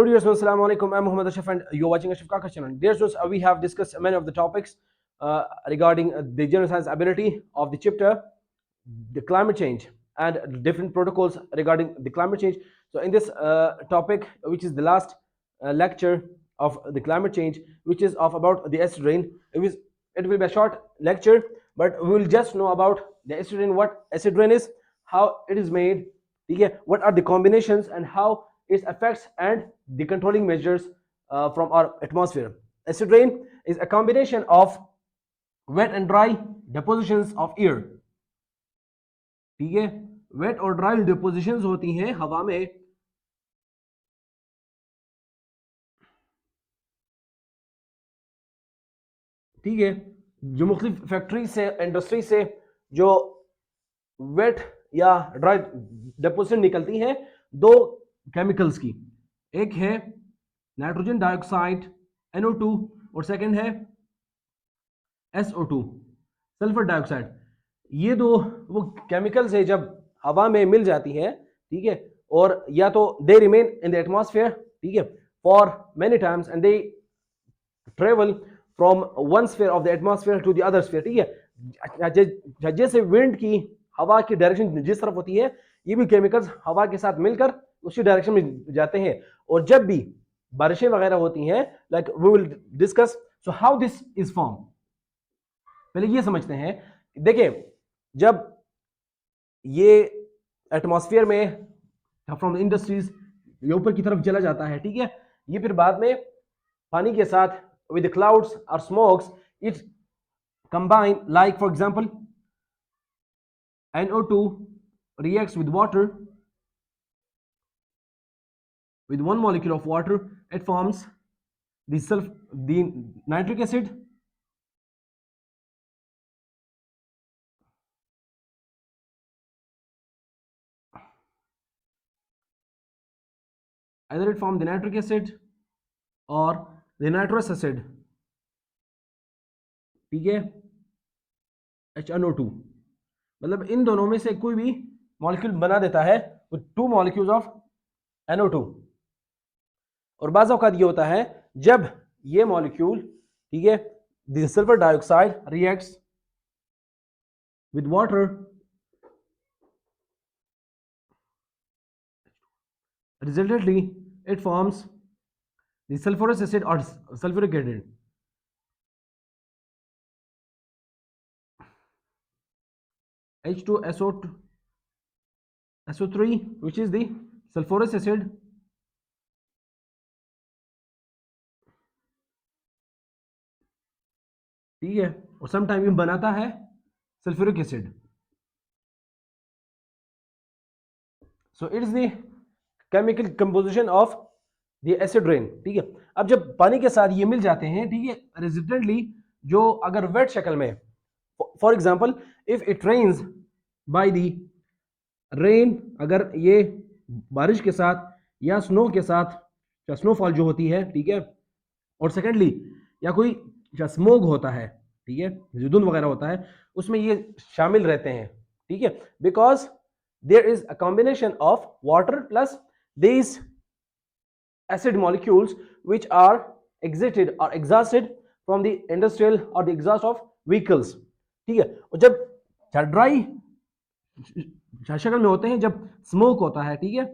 dear students, Assalamu alaikum. I'm Muhammad Ashraf and you're watching Ashraf Kaka channel. Dear students, we have discussed many of the topics regarding the general science ability of the chapter, the climate change, and different protocols regarding the climate change. So, in this topic, which is the last lecture of the climate change, which is of about the acid rain, it will be a short lecture, but we will just know about the acid rain, what acid rain is, how it is made, what are the combinations, and how its effects and the controlling measures from our atmosphere. Acid rain is a combination of wet and dry depositions of air. ठीक है, wait और dry depositions होती हैं हवा में, ठीक है, जो मुख्तलिफ फैक्ट्री से, इंडस्ट्री से जो वेट या ड्राई डिपोजिशन निकलती हैं दो केमिकल्स की, एक है नाइट्रोजन डाइऑक्साइड NO2 और सेकंड है SO2 सल्फर डाइऑक्साइड। ये दो वो केमिकल्स है जब हवा में मिल जाती है, ठीक है, और या तो they remain in the atmosphere, ठीक है, for many times and they travel from one sphere of the atmosphere to the other sphere, ठीक है। जैसे विंड की हवा की डायरेक्शन जिस तरफ होती है, ये भी केमिकल्स हवा के साथ मिलकर उसी डायरेक्शन में जाते हैं। और जब भी बारिशें वगैरह होती हैं, like we will discuss so how this is form. पहले ये समझते हैं, देखिए, जब ये एटमॉस्फेयर में फ्रॉम इंडस्ट्रीज ये ऊपर की तरफ चला जाता है, ठीक है, ये फिर बाद में पानी के साथ विद क्लाउड्स और smokes it combine, like for example NO2 reacts with water, with one molecule of water it forms the nitric acid, either it forms the nitric acid or the nitrous acid, ठीक है, HNO2, मतलब इन दोनों में से कोई भी molecule बना देता है with two molecules of NO2। और बाज़ औक़ात ये होता है जब ये मॉलिक्यूल, ठीक है, the sulphur dioxide reacts with water, resultantly it forms the sulfurous acid or sulfuric acid, H2SO3, which is the sulfurous acid, ठीक है, और समटाइम ये बनाता है sulphuric acid. So it is the chemical composition of the acid rain, ठीक है। अब जब पानी के साथ ये मिल जाते हैं, ठीक है, रेजिस्टेंटली, जो अगर वेट शक्ल में, for example if it rains by the rain, अगर ये बारिश के साथ या स्नो के साथ, या स्नोफॉल जो होती है, ठीक है, और सेकेंडली या कोई स्मोग होता है, ठीक है, जो धुंध वगैरह होता है, उसमें ये शामिल रहते हैं, ठीक है, because there is a combination of water plus these acid molecules which are exited or exhausted from the industrial or the exhaust of vehicles, ठीक है। और जब ड्राई शक्ल में होते हैं, जब स्मोक होता है, ठीक है,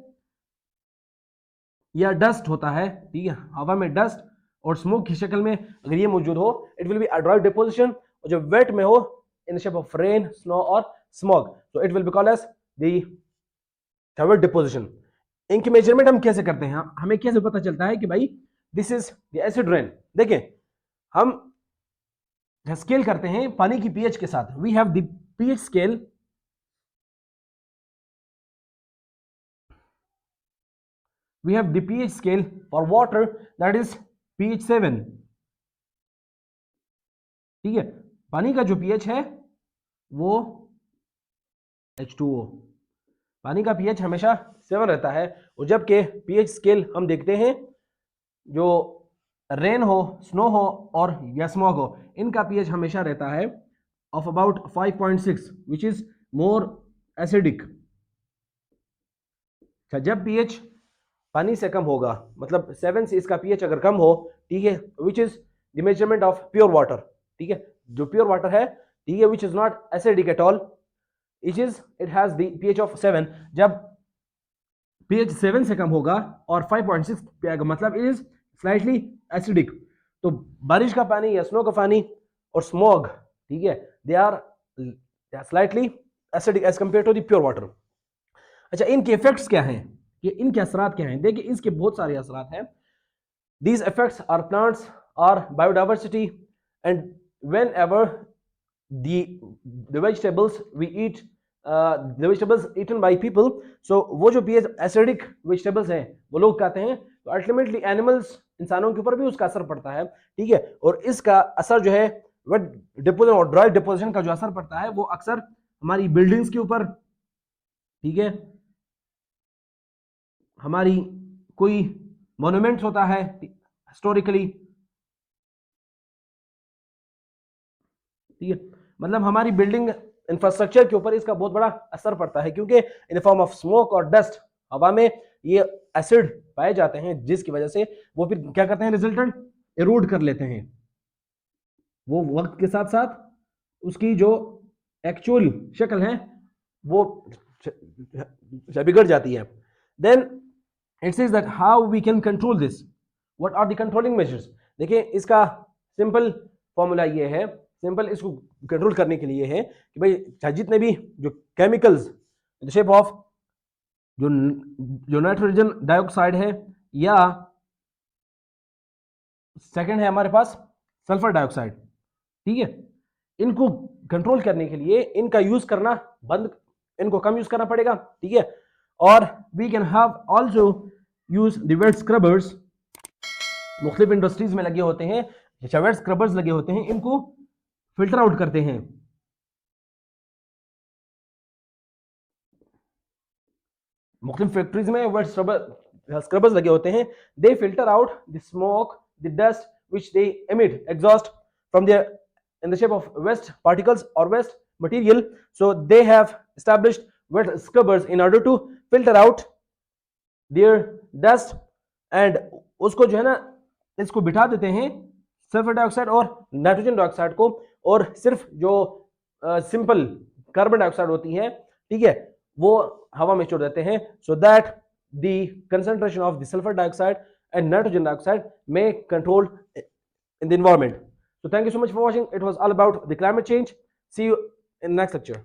या डस्ट होता है, ठीक है, हवा में डस्ट और स्मोक की शक्ल में अगर ये मौजूद हो, it will be a dry deposition. और जब वेट में हो, in the shape of rain, snow और स्मॉग, तो it will be called as the wet deposition. इनकी मेजरमेंट हम कैसे करते हैं, हमें कैसे पता चलता है कि भाई this is the acid rain? देखें, हम स्केल करते हैं पानी की पीएच के साथ। We have the pH scale, we have the pH scale for water, that is pH 7, ठीक है। पानी का जो pH है वो H2O, पानी का pH हमेशा 7 रहता है। और जबकि pH स्केल हम देखते हैं, जो रेन हो, स्नो हो और या स्मॉग हो, इनका pH हमेशा रहता है of about 5.6, which is more acidic. जब pH पानी से कम होगा, मतलब 7 से इसका पीएच अगर कम हो, ठीक है, which is the measurement of pure water, ठीक है, जो प्योर वाटर है, ठीक है, which is not acidic at all, it has the pH of 7, जब पीएच 7 से कम होगा और 5.6 पे आएगा, मतलब इट इज स्लाइटली एसिडिक। तो बारिश का पानी या स्नो का पानी और स्मॉग, ठीक है, they are slightly acidic as compare to the pure water. अच्छा, इनके इफेक्ट्स क्या हैं, ये इनके असरात क्या हैं? देखिए, इसके बहुत सारे असरात हैं। These effects are plants or biodiversity, and whenever the vegetables we eat, the vegetables eaten by people, so वो जो pH acidic vegetables हैं वो लोग खाते हैं, तो अल्टीमेटली एनिमल्स, इंसानों के ऊपर भी उसका असर पड़ता है, ठीक है। और इसका असर जो है वेट डिपोजिशन और ड्राई डिपोजिशन का जो असर पड़ता है वो अक्सर हमारी बिल्डिंग्स के ऊपर, ठीक है, हमारी कोई मोन्यूमेंट्स होता है हिस्टोरिकली, ठीक है, मतलब हमारी बिल्डिंग इंफ्रास्ट्रक्चर के ऊपर इसका बहुत बड़ा असर पड़ता है, क्योंकि इन फॉर्म ऑफ स्मोक और डस्ट हवा में ये एसिड पाए जाते हैं, जिसकी वजह से वो फिर क्या करते हैं, रिजल्टेंट इरोड कर लेते हैं, वो वक्त के साथ साथ उसकी जो एक्चुअल शक्ल है वो बिगड़ जाती है। Then it says that how we can control this, what are the controlling measures. देखिए, इसका सिंपल फॉर्मूला ये है, सिंपल इसको कंट्रोल करने के लिए है कि भाई जितने भी जो chemicals in the shape of जो नाइट्रोजन डाइऑक्साइड है, या सेकंड है हमारे पास सल्फर डाइऑक्साइड, ठीक है, इनको कंट्रोल करने के लिए इनका यूज करना बंद, इनको कम यूज करना पड़ेगा, ठीक है। और we can have also use the wet scrubbers, मुख्तलिफ इंडस्ट्रीज में लगे होते हैं वेट स्क्रबर्स लगे होते हैं, इनको फिल्टर आउट करते हैं, मुख्तलिफ फैक्ट्रीज में वेट स्क्रबर्स लगे होते हैं, they filter out the smoke, the dust which they emit exhaust from their in the shape of waste particles or waste material, so they have established wet scrubbers in order to filter out their dust, and उसको जो है ना, इसको बिठा देते हैं sulphur dioxide और nitrogen dioxide को, और सिर्फ जो सिंपल कार्बन डाइऑक्साइड होती है, ठीक है, वो हवा में छोड़ देते हैं, so that the concentration of the sulfur dioxide and nitrogen dioxide may control in the environment. So thank you so much for watching. It was all about the climate change. See you in the next lecture.